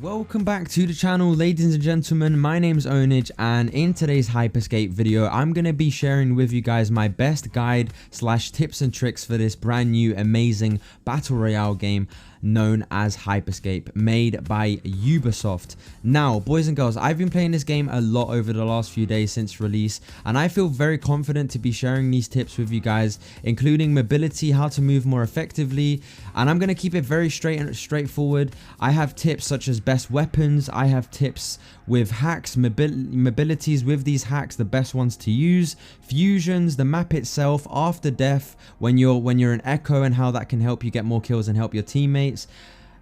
Welcome back to the channel, ladies and gentlemen. My name's Ownage, and in today's hyperscape video I'm going to be sharing with you guys my best guide / tips and tricks for this brand new amazing battle royale game known as Hyperscape, made by Ubisoft. Now, boys and girls, I've been playing this game a lot over the last few days since release, and I feel very confident to be sharing these tips with you guys, including mobility, how to move more effectively, and I'm going to keep it very straightforward. I have tips such as best weapons, I have tips with hacks, mobilities with these hacks, the best ones to use, fusions, the map itself, after death, when you're an echo and how that can help you get more kills and help your teammates,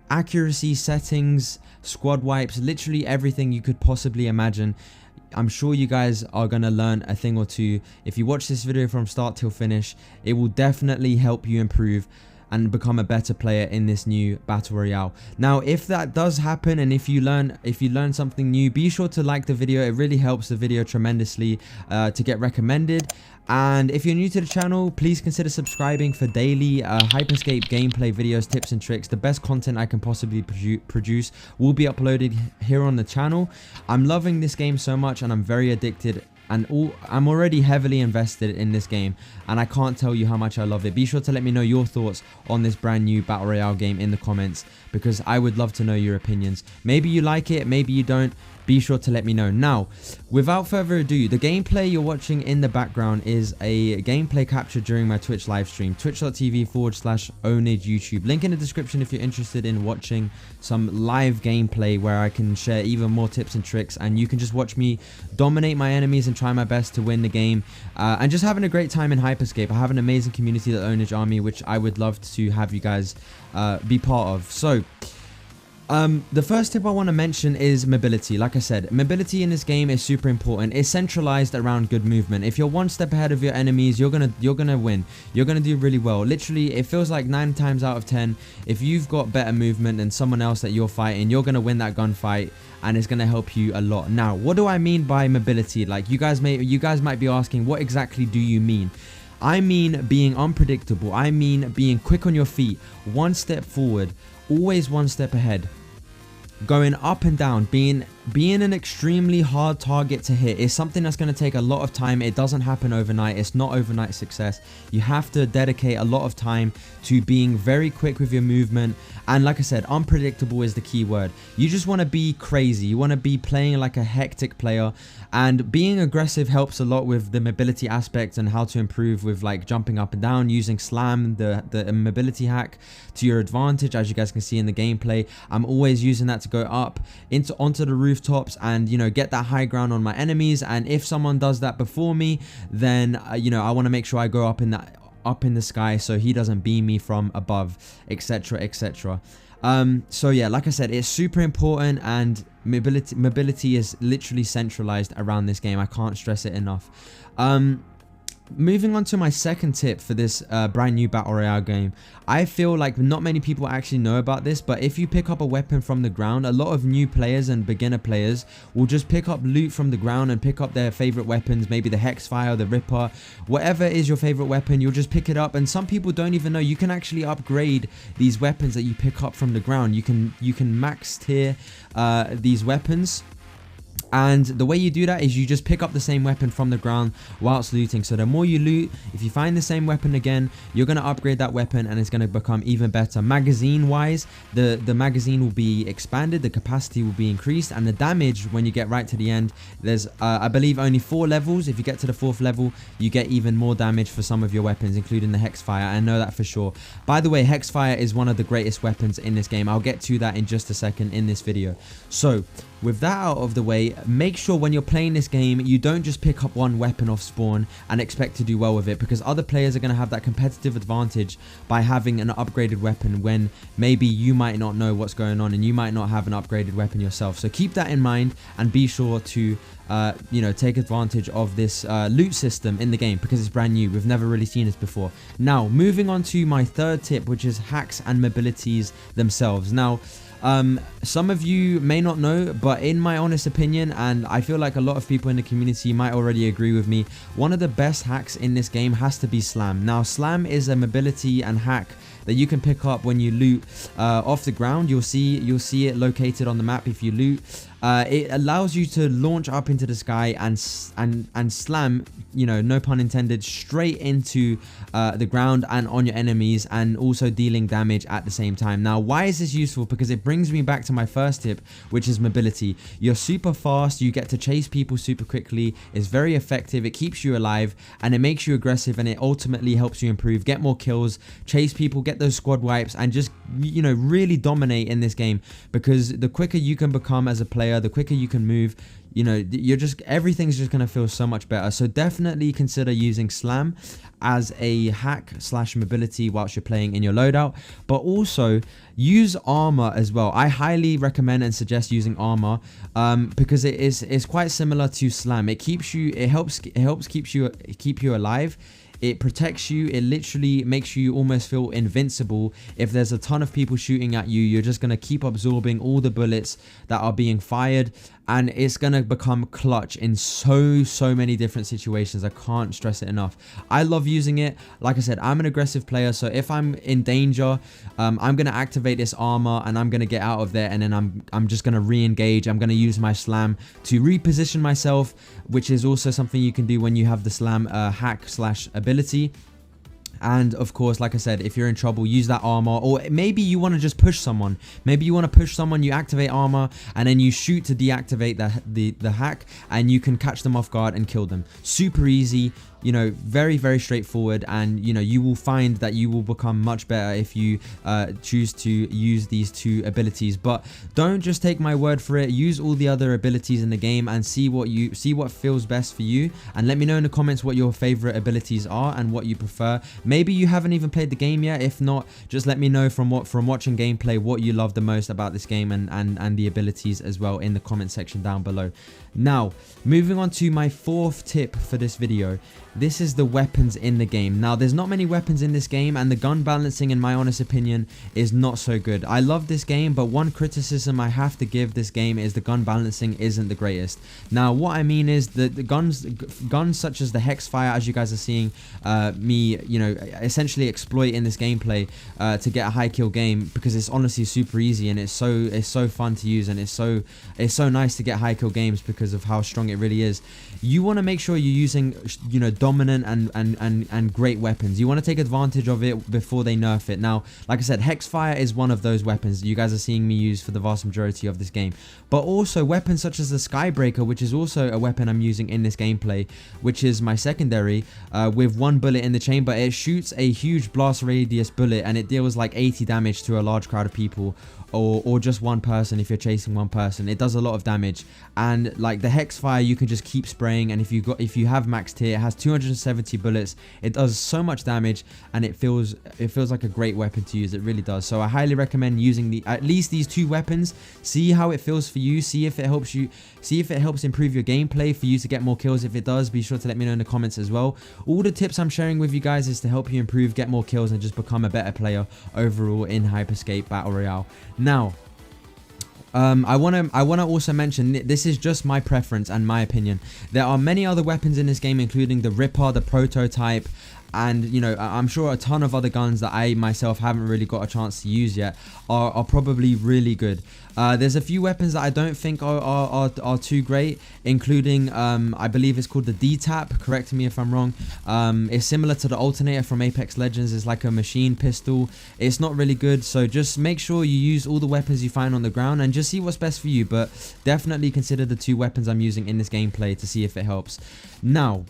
accuracy settings, squad wipes, literally everything you could possibly imagine. I'm sure you guys are going to learn a thing or two. If you watch this video from start till finish, it will definitely help you improve and become a better player in this new battle royale. Now, if that does happen and if you learn something new, be sure to like the video. It really helps the video tremendously to get recommended. And if you're new to the channel, please consider subscribing for daily Hyperscape gameplay videos, tips and tricks. The best content I can possibly produce will be uploaded here on the channel. I'm loving this game so much and I'm very addicted. And I'm already heavily invested in this game, and I can't tell you how much I love it. Be sure to let me know your thoughts on this brand new battle royale game in the comments, because I would love to know your opinions. Maybe you like it, maybe you don't. Be sure to let me know. Now, without further ado, the gameplay you're watching in the background is a gameplay captured during my Twitch live stream, twitch.tv/Ownage YouTube. Link in the description if you're interested in watching some live gameplay where I can share even more tips and tricks, and you can just watch me dominate my enemies and try my best to win the game, and just having a great time in Hyperscape. I have an amazing community, the Ownage Army, which I would love to have you guys be part of. So the first tip I want to mention is mobility. Like I said, mobility in this game is super important. It's centralized around good movement. If you're one step ahead of your enemies, you're gonna win. You're gonna do really well. Literally, it feels like 9 times out of 10, if you've got better movement than someone else that you're fighting, you're gonna win that gunfight, and it's gonna help you a lot. Now, what do I mean by mobility? Like, you guys might be asking, what exactly do you mean? I mean being unpredictable. I mean being quick on your feet, one step forward, always one step ahead, going up and down, being an extremely hard target to hit is something that's going to take a lot of time. It doesn't happen overnight. It's not overnight success. You have to dedicate a lot of time to being very quick with your movement, and like I said, unpredictable is the key word. You just want to be crazy. You want to be playing like a hectic player, and being aggressive helps a lot with the mobility aspect and how to improve with like jumping up and down, using slam, the mobility hack, to your advantage. As you guys can see in the gameplay, I'm always using that to go up onto the rooftops and, you know, get that high ground on my enemies. And if someone does that before me, then you know, I want to make sure I go up in the sky so he doesn't beam me from above, etc, etc. So yeah, like I said, it's super important, and mobility is literally centralized around this game. I can't stress it enough. Moving on to my second tip for this brand new battle royale game. I feel like not many people actually know about this, but if you pick up a weapon from the ground, a lot of new players and beginner players will just pick up loot from the ground and pick up their favorite weapons, maybe the Hexfire, the Ripper, whatever is your favorite weapon. You'll just pick it up, and some people don't even know you can actually upgrade these weapons that you pick up from the ground. You can max tier these weapons. And the way you do that is you just pick up the same weapon from the ground whilst looting. So the more you loot, if you find the same weapon again, you're going to upgrade that weapon and it's going to become even better. Magazine wise, the magazine will be expanded, the capacity will be increased, and the damage when you get right to the end, there's I believe only 4 levels. If you get to the 4th level, you get even more damage for some of your weapons, including the Hexfire. I know that for sure. By the way, Hexfire is one of the greatest weapons in this game. I'll get to that in just a second in this video. So with that out of the way, make sure when you're playing this game, you don't just pick up one weapon off spawn and expect to do well with it, because other players are going to have that competitive advantage by having an upgraded weapon when maybe you might not know what's going on and you might not have an upgraded weapon yourself. So keep that in mind and be sure to you know, take advantage of this loot system in the game, because it's brand new. We've never really seen this before. Now, moving on to my third tip, which is hacks and mobilities themselves. Now, some of you may not know, but in my honest opinion, and I feel like a lot of people in the community might already agree with me, one of the best hacks in this game has to be slam. Now, slam is a mobility and hack that you can pick up when you loot off the ground. You'll see it located on the map if you loot. It allows you to launch up into the sky and slam, you know, no pun intended, straight into the ground and on your enemies, and also dealing damage at the same time. Now, why is this useful? Because it brings me back to my first tip, which is mobility. You're super fast, you get to chase people super quickly, it's very effective, it keeps you alive, and it makes you aggressive, and it ultimately helps you improve, get more kills, chase people, get those squad wipes, and just, you know, really dominate in this game. Because the quicker you can become as a player, the quicker you can move, you know, everything's just going to feel so much better. So definitely consider using slam as a hack / mobility whilst you're playing in your loadout, but also use armor as well. I highly recommend and suggest using armor because it's quite similar to slam. It helps keep you alive. It protects you. It literally makes you almost feel invincible. If there's a ton of people shooting at you, you're just going to keep absorbing all the bullets that are being fired, and it's going to become clutch in so many different situations. I can't stress it enough. I love using it. Like I said, I'm an aggressive player, so if I'm in danger, I'm going to activate this armor and I'm going to get out of there, and then I'm just going to re-engage. I'm going to use my slam to reposition myself, which is also something you can do when you have the slam hack / ability. And of course, like I said, if you're in trouble, use that armor. Or maybe you want to just push someone. Maybe you want to push someone, you activate armor, and then you shoot to deactivate the hack, and you can catch them off guard and kill them. Super easy, you know, very straightforward. And you know, you will find that you will become much better if you choose to use these two abilities. But don't just take my word for it. Use all the other abilities in the game and see what feels best for you, and let me know in the comments what your favorite abilities are and what you prefer. Maybe you haven't even played the game yet. If not, just let me know from watching gameplay what you love the most about this game, and the abilities as well in the comment section down below. Now, moving on to my fourth tip for this video. This is the weapons in the game. Now, there's not many weapons in this game, and the gun balancing, in my honest opinion, is not so good. I love this game, but one criticism I have to give this game is the gun balancing isn't the greatest. Now, what I mean is that the guns such as the Hexfire, as you guys are seeing me, you know, essentially exploit in this gameplay to get a high kill game, because it's honestly super easy, and it's so fun to use, and it's so nice to get high kill games because of how strong it really is. You want to make sure you're using, you know, dominant and great weapons. You want to take advantage of it before they nerf it. Now, like I said, Hexfire is one of those weapons you guys are seeing me use for the vast majority of this game, but also weapons such as the Skybreaker, which is also a weapon I'm using in this gameplay, which is my secondary, with one bullet in the chamber. It shoots a huge blast radius bullet, and it deals like 80 damage to a large crowd of people, or just one person. If you're chasing one person, it does a lot of damage. And like the Hexfire, you can just keep spraying, and if you have max tier, it has 270 bullets. It does so much damage, and it feels like a great weapon to use. It really does. So I highly recommend using at least these two weapons. See how it feels for you. See if it helps you. See if it helps improve your gameplay for you to get more kills. If it does, be sure to let me know in the comments as well. All the tips I'm sharing with you guys is to help you improve, get more kills, and just become a better player overall in Hyperscape Battle Royale. Now, I want to also mention, this is just my preference and my opinion. There are many other weapons in this game, including the Ripper, the Prototype, and you know, I'm sure a ton of other guns that I myself haven't really got a chance to use yet are probably really good. There's a few weapons that I don't think are too great, including I believe it's called the D-Tap, correct me if I'm wrong. It's similar to the Alternator from Apex Legends. It's like a machine pistol. It's not really good, so just make sure you use all the weapons you find on the ground and just see what's best for you, but definitely consider the two weapons I'm using in this gameplay to see if it helps. Now,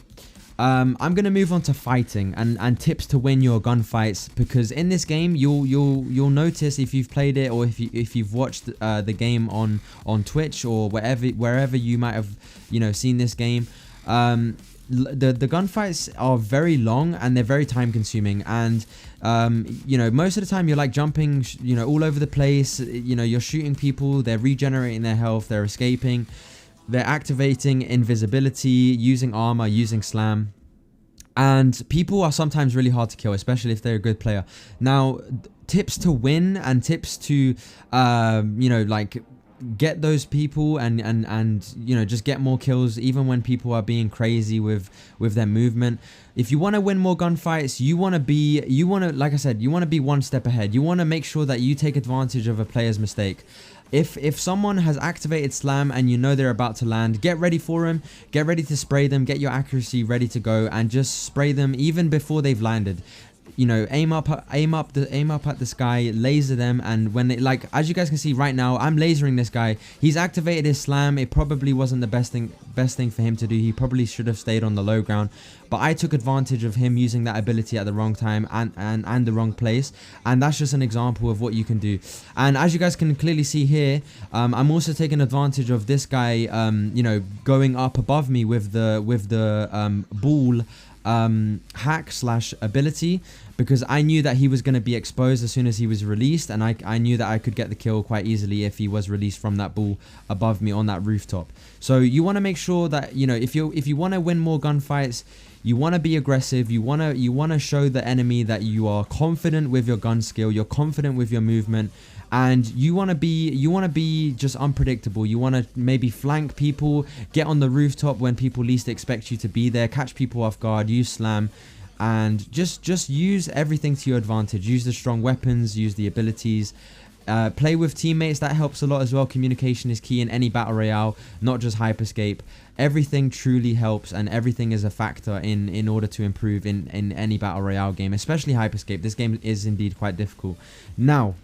I'm going to move on to fighting and tips to win your gunfights, because in this game you'll notice, if you've played it or if you've watched the game on Twitch or wherever you might have, you know, seen this game, the gunfights are very long and they're very time consuming, and you know, most of the time you're like jumping, you know, all over the place. You know, you're shooting people, they're regenerating their health, they're escaping, they're activating invisibility, using armor, using slam, and people are sometimes really hard to kill, especially if they're a good player. Now, tips to win and tips to you know, like get those people and you know, just get more kills even when people are being crazy with their movement. If you want to win more gunfights, you want to, like I said, you want to be one step ahead. You want to make sure that you take advantage of a player's mistake. If someone has activated slam and you know they're about to land, get ready for them, get ready to spray them, get your accuracy ready to go, and just spray them even before they've landed. You know, aim up at the sky, laser them, and when they, like, as you guys can see right now, I'm lasering this guy. He's activated his slam. It probably wasn't the best thing for him to do. He probably should have stayed on the low ground, but I took advantage of him using that ability at the wrong time and the wrong place, and that's just an example of what you can do. And as you guys can clearly see here, I'm also taking advantage of this guy, you know, going up above me with the ball hack slash ability, because I knew that he was going to be exposed as soon as he was released, and I knew that I could get the kill quite easily if he was released from that ball above me on that rooftop. So you want to make sure that, you know, if you want to win more gunfights, you want to be aggressive, you want to show the enemy that you are confident with your gun skill, you're confident with your movement, and you want to be just unpredictable. You want to maybe flank people, get on the rooftop when people least expect you to be there, catch people off guard, use slam, and just use everything to your advantage. Use the strong weapons, use the abilities, play with teammates. That helps a lot as well. Communication is key in any battle royale, not just hyperscape. Everything truly helps, and everything is a factor in order to improve in any battle royale game, especially hyperscape. This game is indeed quite difficult. Now,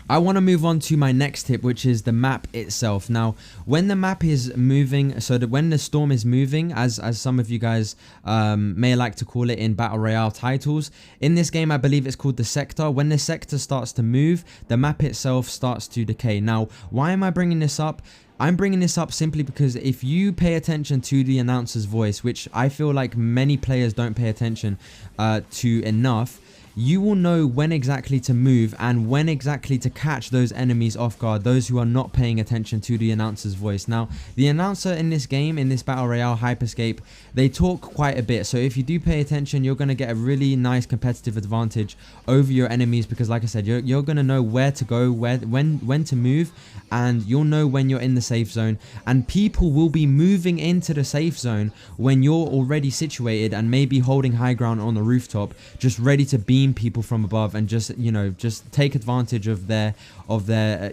I want to move on to my next tip, which is the map itself. Now, when the map is moving, so that when the storm is moving, as some of you guys may like to call it in battle royale titles, in this game I believe it's called the sector. When the sector starts to move, the map itself starts to decay. Now, why am I bringing this up? I'm bringing this up simply because if you pay attention to the announcer's voice, which I feel like many players don't pay attention to enough, you will know when exactly to move and when exactly to catch those enemies off guard, those who are not paying attention to the announcer's voice. Now, the announcer in this game, in this battle royale hyperscape, they talk quite a bit, so if you do pay attention, you're going to get a really nice competitive advantage over your enemies, because like I said, you're going to know where to go, when to move, and you'll know when you're in the safe zone, and people will be moving into the safe zone when you're already situated and maybe holding high ground on the rooftop, just ready to beam people from above and just, you know, just take advantage of their their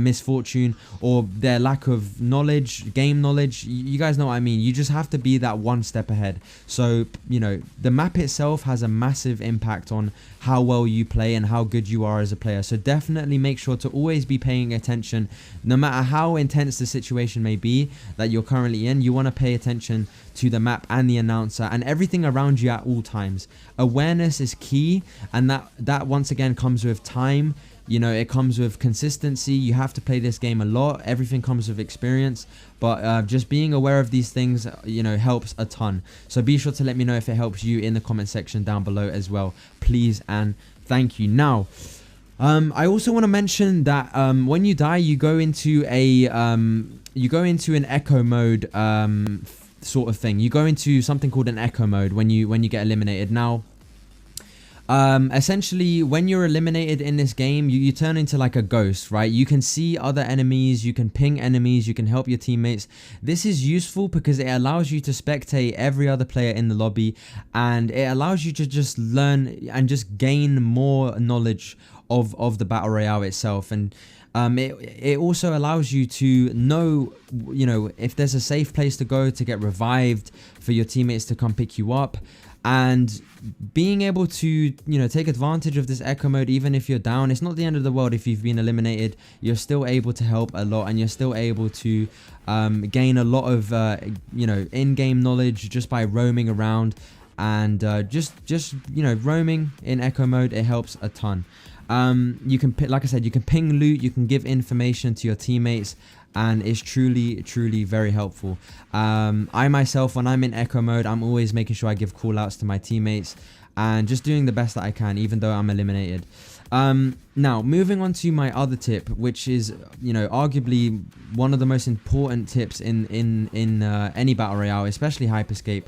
misfortune or their lack of knowledge, game knowledge. You guys know what I mean. You just have to be that one step ahead. So, you know, the map itself has a massive impact on how well you play and how good you are as a player. So definitely make sure to always be paying attention, no matter how intense the situation may be that you're currently in. You want to pay attention to the map and the announcer and everything around you at all times. Awareness is key, and that once again comes with time. You know, it comes with consistency. You have to play this game a lot. Everything comes with experience, but just being aware of these things, you know, helps a ton. So be sure to let me know if it helps you in the comment section down below as well, please and thank you. Now, I also want to mention that when you die, you go into an echo mode sort of thing. You go into something called an echo mode when you get eliminated. Now, essentially when you're eliminated in this game, you turn into like a ghost, right? You can see other enemies, you can ping enemies, you can help your teammates. This is useful because it allows you to spectate every other player in the lobby, and it allows you to just learn and just gain more knowledge of the battle royale itself. And it also allows you to know, you know, if there's a safe place to go to get revived, for your teammates to come pick you up. And being able to, you know, take advantage of this echo mode, even if you're down, it's not the end of the world. If you've been eliminated, you're still able to help a lot, and you're still able to gain a lot of you know, in-game knowledge just by roaming around. And just you know, roaming in echo mode, it helps a ton. You can, like I said, you can ping loot, you can give information to your teammates, and it's truly very helpful. I myself, when I'm in echo mode, I'm always making sure I give call outs to my teammates and just doing the best that I can, even though I'm eliminated. Now moving on to my other tip, which is, you know, arguably one of the most important tips in any battle royale, especially hyperscape.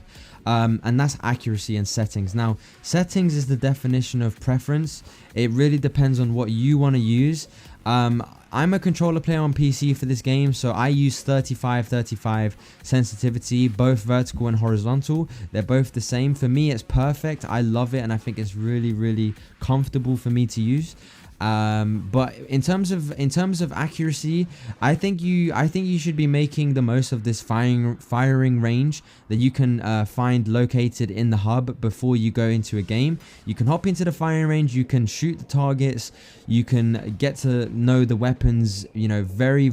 And that's accuracy and settings. Now, settings is the definition of preference. It really depends on what you want to use. I'm a controller player on PC for this game, so I use 35 sensitivity, both vertical and horizontal. They're both the same. For me, it's perfect. I love it, and I think it's really comfortable for me to use. But in terms of accuracy, I think you should be making the most of this firing range that you can find located in the hub before you go into a game. You can hop into the firing range, you can shoot the targets, you can get to know the weapons, you know, very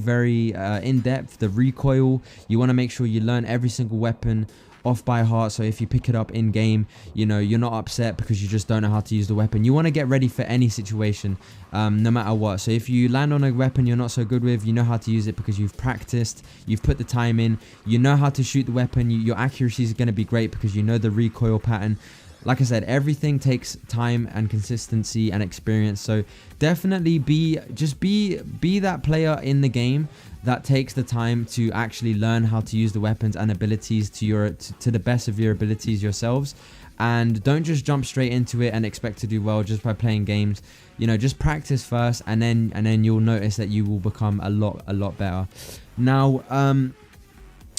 in depth. The recoil, you want to make sure you learn every single weapon off by heart, so if you pick it up in game, you know, you're not upset because you just don't know how to use the weapon. You want to get ready for any situation, no matter what. So if you land on a weapon you're not so good with, you know how to use it because you've practiced, you've put the time in, you know how to shoot the weapon. Your accuracy is going to be great because you know the recoil pattern. Like I said, everything takes time and consistency and experience. So definitely be that player in the game that takes the time to actually learn how to use the weapons and abilities to the best of your abilities yourselves. And don't just jump straight into it and expect to do well just by playing games. You know, just practice first, and then you'll notice that you will become a lot better. Now,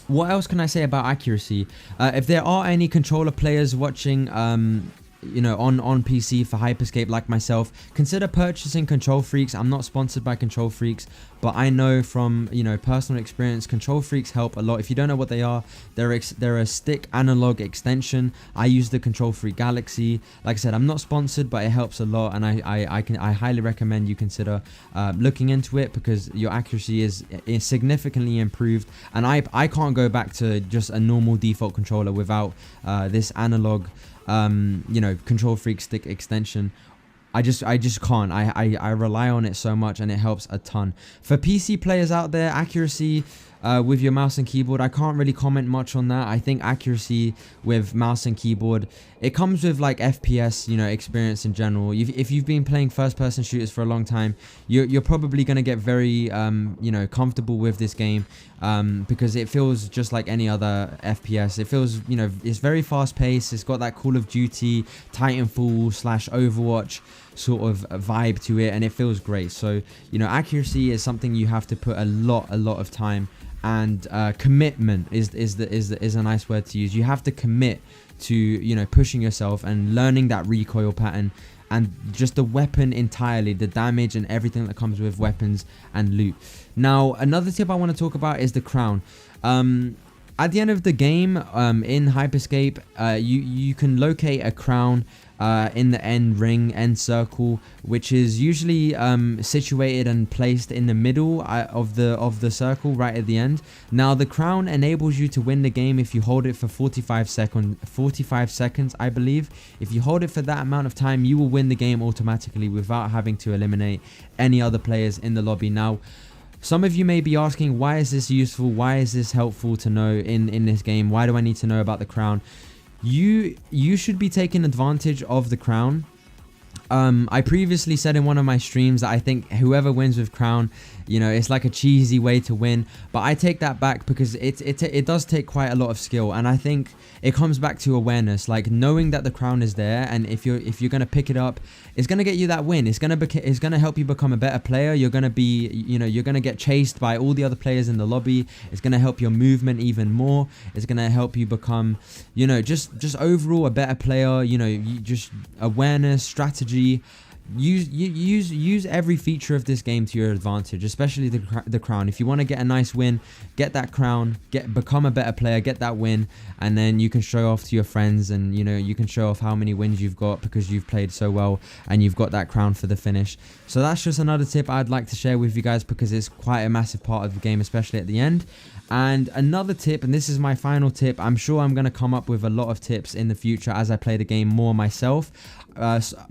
what else can I say about accuracy? If there are any controller players watching, you know, on PC for Hyperscape like myself, consider purchasing Control Freaks. I'm not sponsored by Control Freaks, but I know from, you know, personal experience, Control Freaks help a lot. If you don't know what they are, they're a stick analog extension. I use the Control Freak Galaxy. Like I said, I'm not sponsored, but it helps a lot, and I highly recommend you consider looking into it because your accuracy is significantly improved. And I can't go back to just a normal default controller without this analog, you know, Control Freak stick extension. I just can't. I rely on it so much, and it helps a ton. For PC players out there, accuracy with your mouse and keyboard, I can't really comment much on that. I think accuracy with mouse and keyboard, it comes with like FPS, you know, experience in general. If you've been playing first-person shooters for a long time, you're probably gonna get very you know, comfortable with this game, because it feels just like any other FPS. It feels, you know, it's very fast-paced. It's got that Call of Duty, Titanfall / Overwatch sort of vibe to it, and it feels great. So, you know, accuracy is something you have to put a lot of time, and commitment is a nice word to use. You have to commit to, you know, pushing yourself and learning that recoil pattern and just the weapon entirely, the damage and everything that comes with weapons and loot. Now, another tip I want to talk about is the crown. At the end of the game, in Hyperscape, you can locate a crown in the end circle, which is usually situated and placed in the middle of the circle right at the end. Now, the crown enables you to win the game if you hold it for 45 seconds, I believe. If you hold it for that amount of time, you will win the game automatically without having to eliminate any other players in the lobby. Now, some of you may be asking, why is this useful? Why is this helpful to know in this game? Why do I need to know about the crown? You should be taking advantage of the crown. I previously said in one of my streams that I think whoever wins with crown, you know, it's like a cheesy way to win, but I take that back because it does take quite a lot of skill, and I think it comes back to awareness, like knowing that the crown is there, and if you're gonna pick it up, it's gonna get you that win. It's gonna help you become a better player. You're gonna be, you know, you're gonna get chased by all the other players in the lobby. It's gonna help your movement even more. It's gonna help you become, you know, just overall a better player. You know, just awareness, strategy. Use every feature of this game to your advantage, especially the crown. If you want to get a nice win, get that crown, become a better player, get that win, and then you can show off to your friends, and you know, you can show off how many wins you've got because you've played so well and you've got that crown for the finish. So that's just another tip I'd like to share with you guys because it's quite a massive part of the game, especially at the end. And another tip, and this is my final tip, I'm sure I'm going to come up with a lot of tips in the future as I play the game more myself.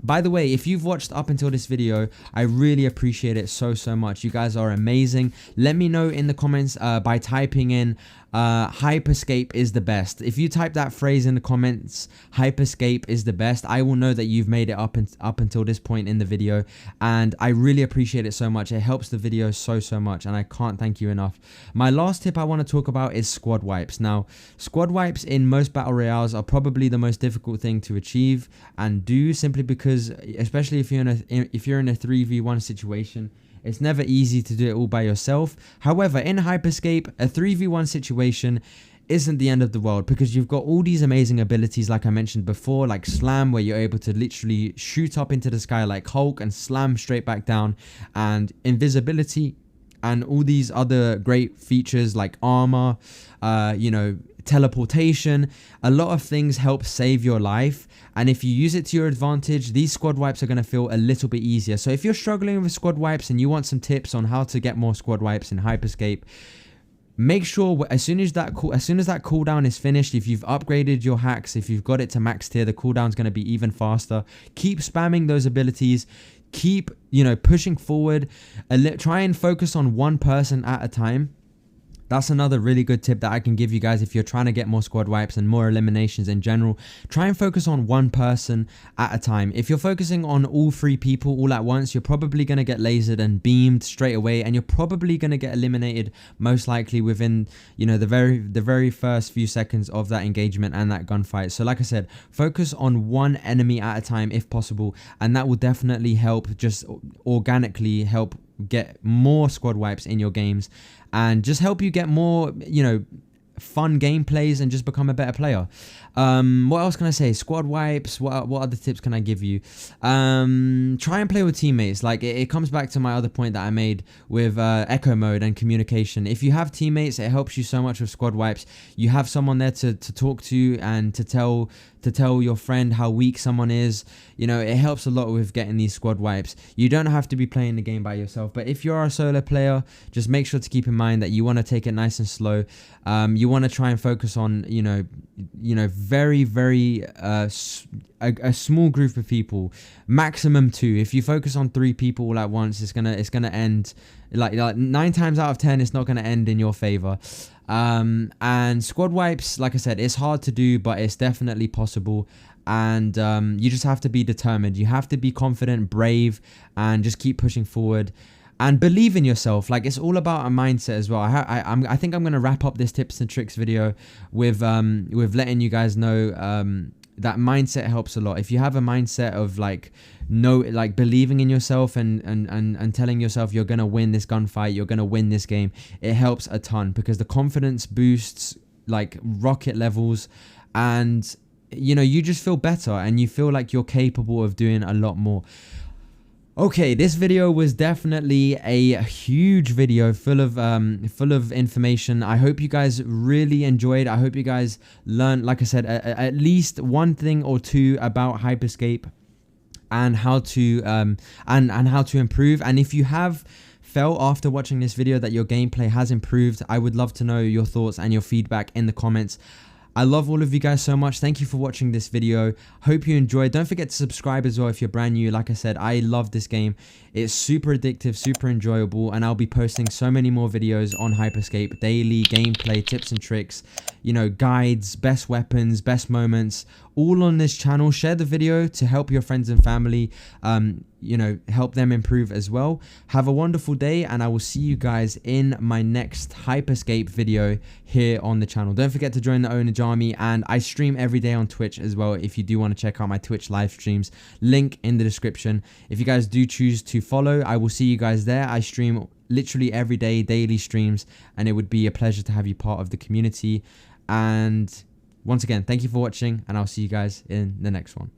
By the way, if you've watched up until this video, I really appreciate it so much. You guys are amazing. Let me know in the comments by typing in hyperscape is the best. If you type that phrase in the comments, hyperscape is the best, I will know that you've made it up until this point in the video, and I really appreciate it so much. It helps the video so much, and I can't thank you enough. My last tip I want to talk about is squad wipes. Now, squad wipes in most battle royales are probably the most difficult thing to achieve and do, simply because, especially if you're in a 3v1 situation, It's never easy to do it all by yourself. However, in Hyperscape, a 3v1 situation isn't the end of the world, because you've got all these amazing abilities like I mentioned before, like slam, where you're able to literally shoot up into the sky like Hulk and slam straight back down, and invisibility, and all these other great features like armor, you know, teleportation. A lot of things help save your life, and if you use it to your advantage, these squad wipes are going to feel a little bit easier. So if you're struggling with squad wipes and you want some tips on how to get more squad wipes in Hyperscape, make sure as soon as that cooldown is finished, if you've upgraded your hacks, if you've got it to max tier, the cooldown's going to be even faster. Keep spamming those abilities. Keep, you know, pushing forward. Try and focus on one person at a time. That's another really good tip that I can give you guys if you're trying to get more squad wipes and more eliminations in general. Try and focus on one person at a time. If you're focusing on all 3 people all at once, you're probably going to get lasered and beamed straight away, and you're probably going to get eliminated most likely within, you know, the very first few seconds of that engagement and that gunfight. So like I said, focus on one enemy at a time if possible, and that will definitely help, just organically help get more squad wipes in your games, and just help you get more, you know, fun gameplays and just become a better player. What else can I say? Squad wipes. What other tips can I give you? Try and play with teammates. Like it comes back to my other point that I made with echo mode and communication. If you have teammates, it helps you so much with squad wipes. You have someone there to talk to and to tell your friend how weak someone is. You know, it helps a lot with getting these squad wipes. You don't have to be playing the game by yourself, but if you're a solo player, just make sure to keep in mind that you want to take it nice and slow. You want to try and focus on, you know, very a small group of people, maximum 2. If you focus on 3 people all at once, it's gonna end like 9 times out of 10, it's not gonna end in your favor. And squad wipes, like I said, it's hard to do, but it's definitely possible. And you just have to be determined. You have to be confident, brave, and just keep pushing forward. And believe in yourself. Like, it's all about a mindset as well. I think I'm gonna wrap up this tips and tricks video with letting you guys know that mindset helps a lot. If you have a mindset of like believing in yourself and telling yourself you're gonna win this gunfight, you're gonna win this game, it helps a ton, because the confidence boosts like rocket levels, and you know, you just feel better and you feel like you're capable of doing a lot more. Okay, this video was definitely a huge video full of information. I hope you guys really enjoyed. I hope you guys learned, like I said, at least one thing or two about Hyperscape and how to and how to improve. And if you have felt after watching this video that your gameplay has improved, I would love to know your thoughts and your feedback in the comments. I love all of you guys so much. Thank you for watching this video. Hope you enjoyed. Don't forget to subscribe as well if you're brand new. Like I said, I love this game. It's super addictive, super enjoyable, and I'll be posting so many more videos on Hyperscape, daily gameplay, tips and tricks, you know, guides, best weapons, best moments, all on this channel. Share the video to help your friends and family, you know, help them improve as well. Have a wonderful day, and I will see you guys in my next Hyperscape video here on the channel. Don't forget to join the Ownage army, and I stream every day on Twitch as well if you do want to check out my Twitch live streams. Link in the description. If you guys do choose to follow, I will see you guys there. I stream literally every day, daily streams, and it would be a pleasure to have you part of the community. And once again, thank you for watching, and I'll see you guys in the next one.